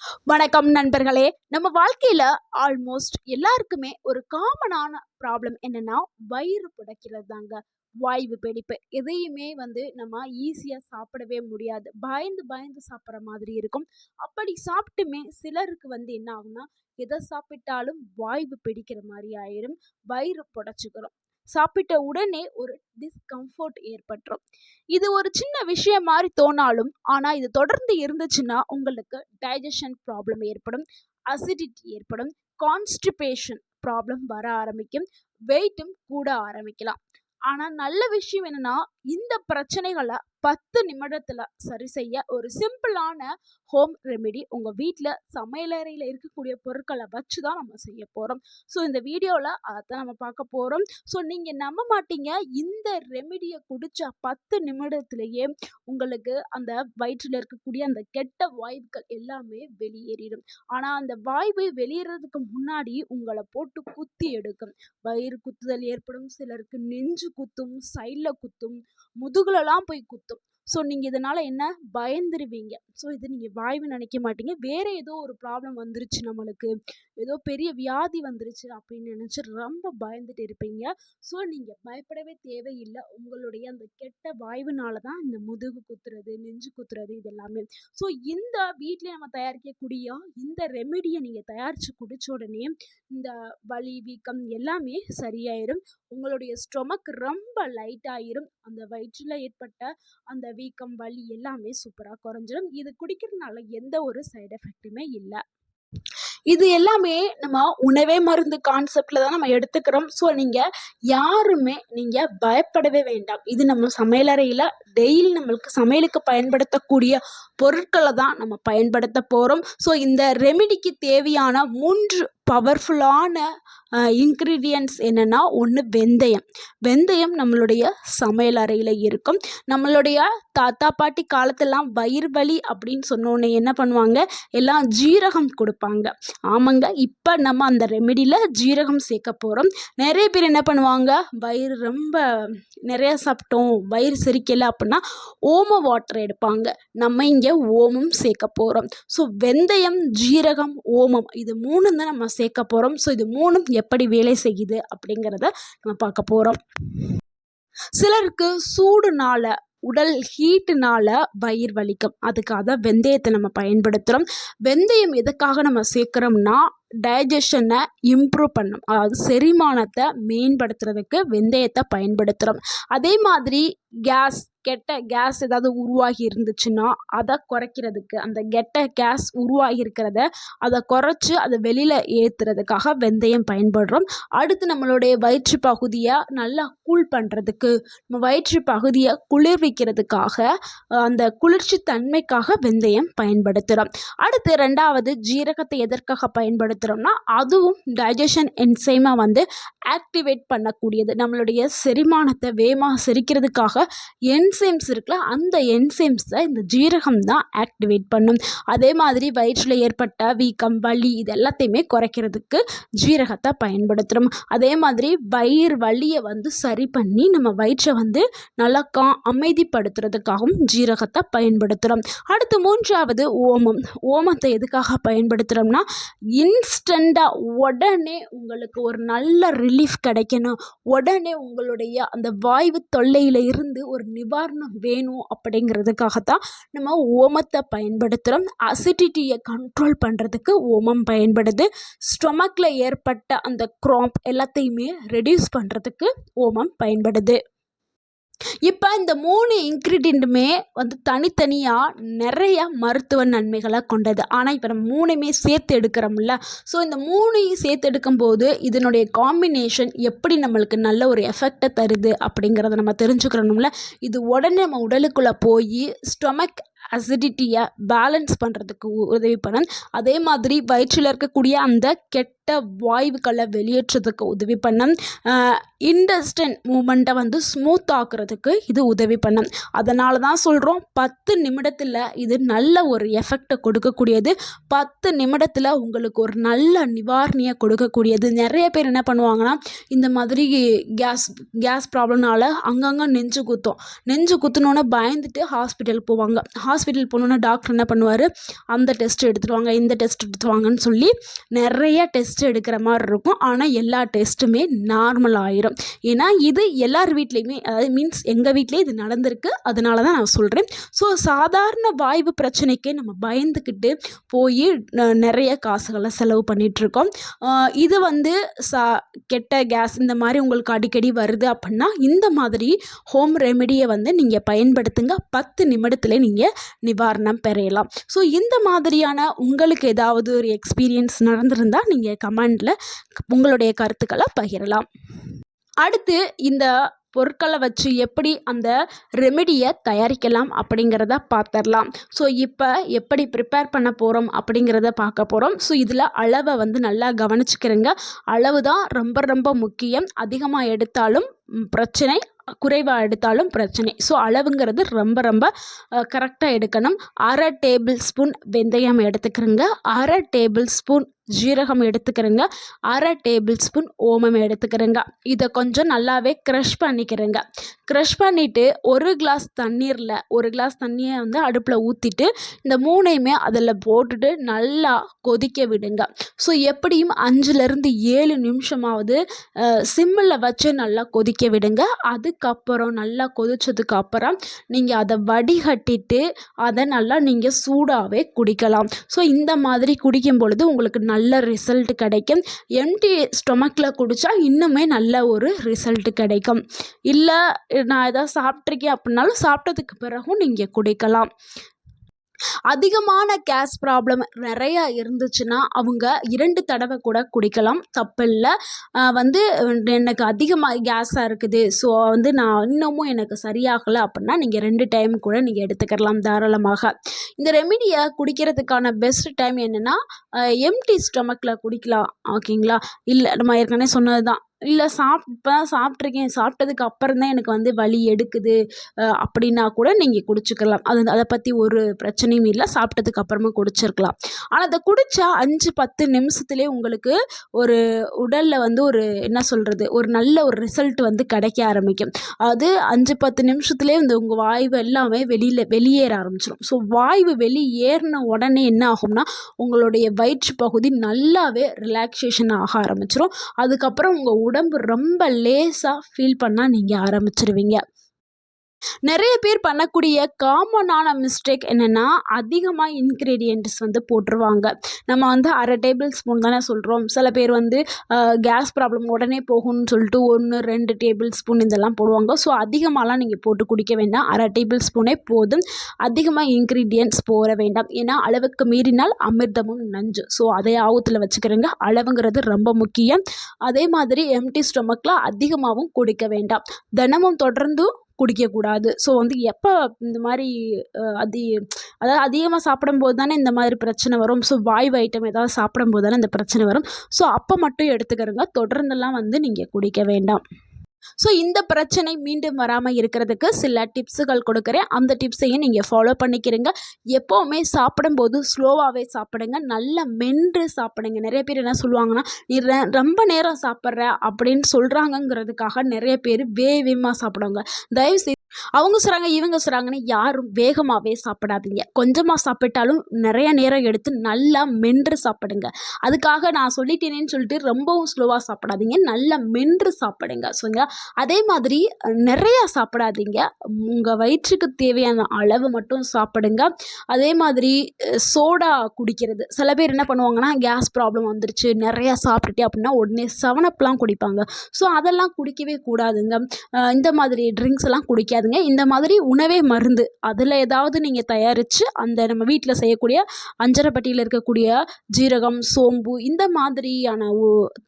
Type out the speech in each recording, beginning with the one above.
வணக்கம் நண்பர்களே. நம்ம வாழ்க்கையில ஆல்மோஸ்ட் எல்லாருக்குமே ஒரு காமனான ப்ராப்ளம் என்னன்னா, வயிறு புடைக்கிறது தாங்க. வாய்வு பிடிப்பு. எதையுமே நம்ம ஈஸியா சாப்பிடவே முடியாது. பயந்து பயந்து சாப்பிடுற மாதிரி இருக்கும். அப்படி சாப்பிட்டுமே சிலருக்கு என்ன ஆகும்னா, எத சாப்பிட்டாலும் வாய்வு பிடிக்கிற மாரி ஆயிரும். வயிறு புடைச்சுக்கிறோம். சாப்பிட்ட உடனே ஒரு டிஸ்கம்ஃபோர்ட் ஏற்பட்டுரும். இது ஒரு சின்ன விஷயம் மாரி தோணாலும், ஆனா இது தொடர்ந்து இருந்துச்சுன்னா, உங்களுக்கு டைஜஷன் ப்ராப்ளம் ஏற்படும், அசிடிட்டி ஏற்படும், கான்ஸ்டிபேஷன் ப்ராப்ளம் வர ஆரம்பிக்கும், வெயிட்டும் கூட ஆரம்பிக்கலாம். ஆனா நல்ல விஷயம் என்னன்னா, இந்த பிரச்சனைகள 10 நிமிடத்துல சரி செய்ய ஒரு சிம்பிளான ஹோம் ரெமெடி உங்க வீட்ல சமையலறையில இருக்கக்கூடிய பொருட்கள வச்சு தான் நம்ம செய்ய போறோம். ஸோ இந்த வீடியோல அதத்தான் நம்ம பார்க்க போறோம். ஸோ நீங்க நம்ப மாட்டீங்க, இந்த ரெமெடிய குடிச்ச 10 நிமிடத்திலேயே உங்களுக்கு அந்த வயிற்றில இருக்கக்கூடிய அந்த கெட்ட வாயுக்கள் எல்லாமே வெளியேறிடும். ஆனா அந்த வாய்வு வெளியேறதுக்கு முன்னாடி உங்கள போட்டு குத்தி எடுக்கும். வயிறு குத்துதல் ஏற்படும், சிலருக்கு நெஞ்சு குத்தும், சைட்ல குத்தும், முதுகுலலாம் போய் குத்தும். ஸோ நீங்க இதனால என்ன பயந்துருவீங்க. ஸோ இது நீங்க வாய்வு நினைக்க மாட்டீங்க. வேற ஏதோ ஒரு ப்ராப்ளம் வந்துருச்சு நம்மளுக்கு, ஏதோ பெரிய வியாதி வந்துருச்சு அப்படின்னு நினைச்சு ரொம்ப பயந்துட்டு இருப்பீங்க. ஸோ நீங்க பயப்படவே தேவையில்ல. உங்களுடைய அந்த கெட்ட வாய்வுனால தான் இந்த முதுகு குத்துறது, நெஞ்சு குத்துறது இது எல்லாமே. ஸோ இந்த வீட்லயே நம்ம தயாரிக்கக்கூடிய இந்த ரெமெடிய நீங்க தயாரிச்சு குடிச்ச உடனே இந்த வலி, வீக்கம் எல்லாமே சரியாயிரும். உங்களுடைய ஸ்டொமக் ரொம்ப லைட் ஆயிரும். அந்த வயிற்றில ஏற்பட்ட அந்த வீக்கம், வலி எல்லாமே சூப்பரா குறைஞ்சிரும். இது குடிக்கிறதுனால எந்த ஒரு சைடு எஃபெக்ட்டுமே இல்ல. இது எல்லாமே நம்ம உணவே மருந்து கான்செப்ட்ல தான் நம்ம எடுத்துக்கிறோம். ஸோ நீங்க பயப்படவே வேண்டாம். இது நம்ம சமையலறையில டெய்லி நம்மளுக்கு சமையலுக்கு பயன்படுத்தக்கூடிய பொருட்கள தான் நம்ம பயன்படுத்த போறோம். ஸோ இந்த ரெமெடிக்கு தேவையான 3 பவர்ஃபுல்லான இன்கிரீடியன்ட்ஸ் என்னன்னா, 1 வெந்தயம். வெந்தயம் நம்மளுடைய சமையல் அறையில இருக்கும். நம்மளுடைய தாத்தா பாட்டி காலத்துலலாம் வயிறு வலி அப்படின்னு சொன்னோன்னே என்ன பண்ணுவாங்க, எல்லாம் ஜீரகம் கொடுப்பாங்க. ஆமாங்க, இப்போ நம்ம அந்த ரெமெடியில் ஜீரகம் சேர்க்க போகிறோம். நிறைய பேர் என்ன பண்ணுவாங்க, வயிறு ரொம்ப நிறையா சாப்பிட்டோம், வயிறு செரிக்கலை அப்படின்னா ஓம வாட்டர் எடுப்பாங்க. நம்ம இங்கே ஓமம் சேர்க்க போகிறோம். ஸோ வெந்தயம், ஜீரகம், ஓமம் இது 3 தான் நம்ம சேர்க்க போகிறோம். ஸோ இது 3ம் எப்படி வேலை செய்யுது அப்படிங்கிறத நம்ம பார்க்க போகிறோம். சிலருக்கு சூடுனால, உடல் ஹீட்டுனால வயிறு வலிக்கும். அதுக்காக வெந்தயத்தை நம்ம பயன்படுத்துகிறோம். வெந்தயம் எதுக்காக நம்ம சேர்க்குறோம்னா, டைஜஷனை இம்ப்ரூவ் பண்ணும். அதாவது செரிமானத்தை மேம்படுத்துறதுக்கு வெந்தயத்தை பயன்படுத்துகிறோம். அதே மாதிரி கெட்ட கேஸ் ஏதாவது உருவாகி இருந்துச்சுன்னா அதை குறைக்கிறதுக்கு, அந்த கெட்ட கேஸ் உருவாகி இருக்கிறத அதை குறைச்சி அதை வெளியில் ஏற்றுறதுக்காக வெந்தயம் பயன்படுறோம். அடுத்து நம்மளுடைய வயிற்று பகுதியை நல்லா கூல் பண்ணுறதுக்கு, நம்ம வயிற்று பகுதியை குளிர்விக்கிறதுக்காக, அந்த குளிர்ச்சி தன்மைக்காக வெந்தயம் பயன்படுத்துகிறோம். அடுத்து 2வது ஜீரகத்தை எதற்காக பயன்படுத்துகிறோம்னா, அதுவும் டைஜஷன் என்சைமை ஆக்டிவேட் பண்ணக்கூடியது. நம்மளுடைய செரிமானத்தை வேகமாக செரிக்கிறதுக்காக என்சைம்ஸ் இருக்குல்ல, அந்த என்சைம்ஸை இந்த ஜீரகம் தான் ஆக்டிவேட் பண்ணும். அதே மாதிரி வயிற்றில் ஏற்பட்ட வீக்கம், வலி இது எல்லாத்தையுமே குறைக்கிறதுக்கு ஜீரகத்தை பயன்படுத்துகிறோம். அதே மாதிரி வயிறு வலியை சரி பண்ணி நம்ம வயிற்றை நல்லா அமைதிப்படுத்துறதுக்காகவும் ஜீரகத்தை பயன்படுத்துகிறோம். அடுத்து 3வது ஓமம். ஓமத்தை எதுக்காக பயன்படுத்துகிறோம்னா, இன்ஸ்டண்ட்டாக உடனே உங்களுக்கு ஒரு நல்ல ரிலீஃப் கிடைக்கணும், உடனே உங்களுடைய அந்த வாய்வு தொல்லையில் இருந்து ஒரு நிவாரணம் வேணும் அப்படிங்கிறதுக்காகத்தான் நம்ம ஓமத்தை பயன்படுத்துகிறோம். அசிடிட்டியை கண்ட்ரோல் பண்ணுறதுக்கு ஓமம் பயன்படுது. ஸ்டொமக்கில் ஏற்பட்ட அந்த கிராம்ப் எல்லாத்தையுமே ரெடியூஸ் பண்ணுறதுக்கு ஓமம் பயன்படுது. இப்போ இந்த 3 இன்க்ரீடியண்ட்டுமே தனித்தனியாக நிறைய மருத்துவ நன்மைகளை கொண்டது. ஆனால் இப்போ நம்ம 3மே சேர்த்து எடுக்கிறோம்ல, ஸோ இந்த 3ஐயும் சேர்த்து எடுக்கும்போது இதனுடைய காம்பினேஷன் எப்படி நம்மளுக்கு நல்ல ஒரு எஃபெக்டை தருது அப்படிங்கிறத நம்ம தெரிஞ்சுக்கிறோம்ல. இது உடனே நம்ம உடலுக்குள்ளே போய் ஸ்டொமக் அசிடிட்டியை பேலன்ஸ் பண்ணுறதுக்கு உதவி பண்ணும். அதே மாதிரி வயிற்றில் இருக்கக்கூடிய அந்த கெட்ட வாயுக்களை வெளியேற்றதுக்கு உதவி பண்ணும். இன்டெஸ்டைன் மூமெண்ட்டை ஸ்மூத் ஆக்குறதுக்கு இது உதவி பண்ணும். அதனால தான் சொல்கிறோம், 10 நிமிடத்தில் இது நல்ல ஒரு எஃபெக்டை கொடுக்கக்கூடியது. 10 நிமிடத்தில் உங்களுக்கு ஒரு நல்ல நிவாரணியை கொடுக்கக்கூடியது. நிறைய பேர் என்ன பண்ணுவாங்கன்னா, இந்த மாதிரி கேஸ் ப்ராப்ளம்னால அங்கங்கே நெஞ்சு குத்தோன்னே பயந்துட்டு ஹாஸ்பிட்டலுக்கு போவாங்க. ஹாஸ்பிட்டல் போகணுன்னா டாக்டர் என்ன பண்ணுவார், அந்த டெஸ்ட் எடுத்துகிட்டு வாங்க, இந்த டெஸ்ட் எடுத்துட்டு வாங்கன்னு சொல்லி நிறைய டெஸ்ட் எடுக்கிற மாதிரி இருக்கும். ஆனால் எல்லா டெஸ்ட்டுமே நார்மல் ஆயிரும். ஏன்னா இது எல்லார் வீட்லேயுமே, அதாவது மீன்ஸ் எங்கள் வீட்டிலே இது நடந்திருக்கு. அதனால தான் நான் சொல்கிறேன். ஸோ சாதாரண வாய்வு பிரச்சனைக்கே நம்ம பயந்துக்கிட்டு போய் நிறைய காசுகளை செலவு பண்ணிகிட்ருக்கோம். இது வந்து கெட்ட கேஸ் இந்த மாதிரி உங்களுக்கு அடிக்கடி வருது அப்படின்னா இந்த மாதிரி ஹோம் ரெமெடியை வந்து நீங்கள் பயன்படுத்துங்க. 10 நிமிடத்தில் நீங்கள் நிவாரணம் பெறலாம். ஸோ இந்த மாதிரியான உங்களுக்கு ஏதாவது ஒரு எக்ஸ்பீரியன்ஸ் நடந்திருந்தால் நீங்கள் கமெண்டில் உங்களுடைய கருத்துக்களை பகிரலாம். அடுத்து இந்த பொருட்களை வச்சு எப்படி அந்த ரெமெடியை தயாரிக்கலாம் அப்படிங்கிறத பார்த்துடலாம். ஸோ இப்போ எப்படி ப்ரிப்பேர் பண்ண போகிறோம் அப்படிங்கிறத பார்க்க போகிறோம். ஸோ இதில் அளவை வந்து நல்லா கவனிச்சுக்கிறேங்க. அளவு தான் ரொம்ப ரொம்ப முக்கியம். அதிகமாக எடுத்தாலும் பிரச்சனை, குறைவாக எடுத்தாலும் பிரச்சனை. ஸோ அளவுங்கிறது ரொம்ப ரொம்ப கரெக்டாக எடுக்கணும். 1/2 டேபிள் ஸ்பூன் வெந்தயம் எடுத்துக்கிறேங்க, 1/2 டேபிள் ஸ்பூன் ஜீரகம் எடுத்துக்கிறேங்க, 1/2 டேபிள் ஸ்பூன் ஓமம் எடுத்துக்கிறேங்க. இதை கொஞ்சம் நல்லாவே க்ரஷ் பண்ணிக்கிறேங்க. க்ரஷ் பண்ணிவிட்டு ஒரு கிளாஸ் தண்ணியை வந்து அடுப்பில் ஊற்றிட்டு இந்த 3யுமே அதில் போட்டுட்டு நல்லா கொதிக்க விடுங்க. ஸோ எப்படியும் 5லேருந்து 7 நிமிஷமாவது சிம்மில் வச்சு நல்லா கொதிக்க விடுங்க. அதுக்கப்புறம் நல்லா கொதிச்சதுக்கப்புறம் நீங்கள் அதை வடிகட்டிட்டு அதை நல்லா நீங்கள் சூடாகவே குடிக்கலாம். ஸோ இந்த மாதிரி குடிக்கும் பொழுது உங்களுக்கு நல்ல ரிசல்ட் கிடைக்கும். எம்டி ஸ்டொமக்கில் குடித்தா இன்னுமே நல்ல ஒரு ரிசல்ட் கிடைக்கும். இல்லை நான் ஏதாவது சாப்பிட்ருக்கேன் அப்படின்னாலும் சாப்பிட்டதுக்கு பிறகும் நீங்கள் குடிக்கலாம். அதிகமான கேஸ் ப்ராப்ளம் நிறையா இருந்துச்சுன்னா அவங்க 2 தடவை கூட குடிக்கலாம், தப்பில்லை. வந்து எனக்கு அதிகமாக கேஸாக இருக்குது, ஸோ வந்து நான் இன்னமும் எனக்கு சரியாகலை அப்படின்னா நீங்கள் 2 டைம் கூட நீங்கள் எடுத்துக்கலாம் தாராளமாக. இந்த ரெமிடியை குடிக்கிறதுக்கான பெஸ்ட் டைம் என்னென்னா எம்டி ஸ்டொமக்கில் குடிக்கலாம். ஓகேங்களா? இல்லை நம்ம ஏற்கனவே சொன்னது தான். இல்லை இப்போ தான் சாப்பிட்ருக்கேன், சாப்பிட்டதுக்கு அப்புறம் தான் எனக்கு வந்து வலி எடுக்குது அப்படின்னா கூட நீங்கள் குடிச்சிக்கலாம். அதை பற்றி ஒரு பிரச்சனையும் இல்லை. சாப்பிட்டதுக்கு அப்புறமா குடிச்சிருக்கலாம். ஆனால் அதை குடித்தா 5-10 நிமிஷத்துலேயே உங்களுக்கு ஒரு உடலில் வந்து ஒரு என்ன சொல்கிறது, ஒரு நல்ல ஒரு ரிசல்ட் வந்து கிடைக்க ஆரம்பிக்கும். அது 5-10 நிமிஷத்துலேயே இந்த உங்கள் வாய்வு எல்லாமே வெளியேற ஆரம்பிச்சிடும். ஸோ வாய்வு வெளியேறின உடனே என்ன ஆகும்னா உங்களுடைய வயிற்று பகுதி நல்லாவே ரிலாக்ஸேஷன் ஆக ஆரம்பிச்சிடும். அதுக்கப்புறம் உங்கள் உடம்பு ரொம்ப லேசாக ஃபீல் பண்ண நீங்கள் ஆரம்பிச்சிருவீங்க. நிறைய பேர் பண்ணக்கூடிய காமனான மிஸ்டேக் என்னென்னா அதிகமாக இன்க்ரீடியன்ட்ஸ் வந்து போட்டுருவாங்க. நம்ம வந்து 1/2 டேபிள் ஸ்பூன் தானே சொல்கிறோம். சில பேர் வந்து கேஸ் ப்ராப்ளம் உடனே போகும்னு சொல்லிட்டு 1-2 டேபிள் ஸ்பூன் இதெல்லாம் போடுவாங்க. ஸோ அதிகமாகலாம் நீங்கள் போட்டு குடிக்க வேண்டாம். 1/2 டேபிள் ஸ்பூனே போதும். அதிகமாக இன்க்ரீடியன்ட்ஸ் போட வேண்டாம். ஏன்னா அளவுக்கு மீறினால் அமிர்தமும் நஞ்சு. ஸோ அதை ஆபத்தில் வச்சுக்கிறேங்க. அளவுங்கிறது ரொம்ப முக்கியம். அதே மாதிரி எம்டி ஸ்டொமக்கில் அதிகமாகவும் குடிக்க வேண்டாம். தினமும் தொடர்ந்து குடிக்கக்கூடாது. ஸோ வந்து எப்போ இந்த மாதிரி அதாவது அதிகமாக சாப்பிடும்போது தானே இந்த மாதிரி பிரச்சனை வரும். ஸோ வாய்வு ஐட்டம் ஏதாவது சாப்பிடும்போது தானே இந்த பிரச்சனை வரும். ஸோ அப்போ மட்டும் எடுத்துக்கிறங்க. தொடர்ந்தெல்லாம் வந்து நீங்கள் குடிக்க வேண்டாம். ஸோ இந்த பிரச்சனை மீண்டும் வராமல் இருக்கிறதுக்கு சில டிப்ஸுகள் கொடுக்குறேன். அந்த டிப்ஸையும் நீங்கள் ஃபாலோ பண்ணிக்கிறீங்க. எப்போவுமே சாப்பிடும்போது ஸ்லோவாகவே சாப்பிடுங்க. நல்லா மென்று சாப்பிடுங்க. நிறைய பேர் என்ன சொல்லுவாங்கன்னா, நீ ரொம்ப நேரம் சாப்பிட்ற அப்படின்னு சொல்கிறாங்கங்கிறதுக்காக நிறைய பேர் வேகமாக சாப்பிடுவாங்க. தயவுசெய்து அவங்க சொல்கிறாங்க இவங்க சொல்கிறாங்கன்னு யாரும் வேகமாகவே சாப்பிடாதீங்க. கொஞ்சமாக சாப்பிட்டாலும் நிறைய நேரம் எடுத்து நல்லா மென்று சாப்பிடுங்க. அதுக்காக நான் சொல்லிட்டேனேன்னு சொல்லிட்டு ரொம்பவும் ஸ்லோவாக சாப்பிடாதீங்க. நல்லா மென்று சாப்பிடுங்க. சரிங்களா? அதே மாதிரி நிறையா சாப்பிடாதீங்க. உங்கள் வயிற்றுக்கு தேவையான அளவு மட்டும் சாப்பிடுங்க. அதே மாதிரி சோடா குடிக்கிறது, சில பேர் என்ன பண்ணுவாங்கன்னா கேஸ் ப்ராப்ளம் வந்துருச்சு நிறையா சாப்பிட்டுட்டே அப்படின்னா உடனே 7-Upலாம் குடிப்பாங்க. ஸோ அதெல்லாம் குடிக்கவே கூடாதுங்க. இந்த மாதிரி ட்ரிங்க்ஸ் எல்லாம் குடிக்காதுங்க. இந்த மாதிரி உணவே மருந்து. அதில் ஏதாவது நீங்கள் தயாரித்து அந்த நம்ம வீட்டில் செய்யக்கூடிய அஞ்சரைப்பட்டியில் இருக்கக்கூடிய ஜீரகம், சோம்பு இந்த மாதிரியான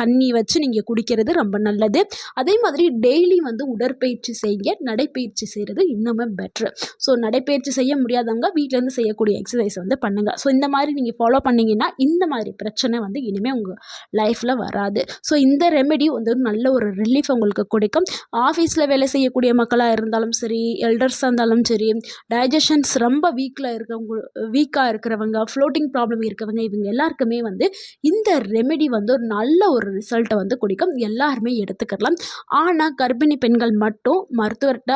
தண்ணி வச்சு நீங்கள் குடிக்கிறது ரொம்ப நல்லது. அதே மாதிரி டெய்லி வந்து உடற்பயிற்சி செய்யுங்க. நடைப்பயிற்சி செய்கிறது இன்னுமே பெட்ரு. ஸோ நடைப்பயிற்சி செய்ய முடியாதவங்க வீட்டிலேருந்து செய்யக்கூடிய எக்ஸசைஸ் வந்து பண்ணுங்கள். ஸோ இந்த மாதிரி நீங்கள் ஃபாலோ பண்ணிங்கன்னா இந்த மாதிரி பிரச்சனை வந்து இனிமேல் உங்கள் லைஃப்பில் வராது. ஸோ இந்த ரெமெடி வந்து நல்ல ஒரு ரிலீஃப் உங்களுக்கு கொடுக்கும். ஆஃபீஸில் வேலை செய்யக்கூடிய மக்களாக இருந்தாலும் சரி, எல்டர்ஸாக இருந்தாலும் சரி, டைஜஷன்ஸ் ரொம்ப வீக்காக இருக்கிறவங்க, ஃப்ளோட்டிங் ப்ராப்ளம் இருக்கவங்க, இவங்க எல்லாருக்குமே வந்து இந்த ரெமெடி வந்து ஒரு நல்ல ஒரு ரிசல்ட்டை வந்து கொடுக்கும். எல்லாருமே எடுத்துக்கலாம். ஆனால் கர்ப்பிணி பெண்கள் மட்டும் மருத்துவர்கிட்ட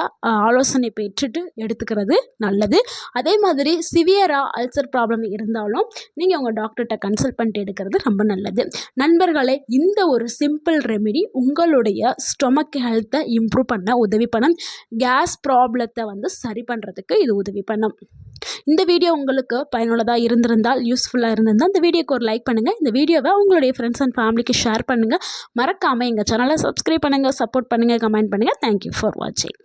ஆலோசனை பெற்றுட்டு எடுத்துக்கிறது நல்லது. அதே மாதிரி சிவியராக அல்சர் ப்ராப்ளம் இருந்தாலும் நீங்கள் உங்கள் டாக்டர்கிட்ட கன்சல்ட் பண்ணிட்டு எடுக்கிறது ரொம்ப நல்லது. நண்பர்களே, இந்த ஒரு சிம்பிள் ரெமெடி உங்களுடைய ஸ்டொமக் ஹெல்த்தை இம்ப்ரூவ் பண்ண உதவி பண்ணும். கேஸ் ப்ராப்ளத்தை வந்து சரி பண்ணுறதுக்கு இது உதவி பண்ணும். இந்த வீடியோ உங்களுக்கு பயனுள்ளதாக இருந்திருந்தால், யூஸ்ஃபுல்லாக இருந்திருந்தால் இந்த வீடியோக்கு ஒரு லைக் பண்ணுங்கள். இந்த வீடியோவை உங்களுடைய ஃப்ரெண்ட்ஸ் அண்ட் ஃபேமிலிக்கு ஷேர் பண்ணுங்கள். மறக்காமல் எங்கள் சேனலை சப்ஸ்கிரைப் பண்ணுங்கள், சப்போர்ட் பண்ணுங்கள், கமெண்ட் பண்ணுங்கள். தேங்க்யூ ஃபார் வாட்சிங்.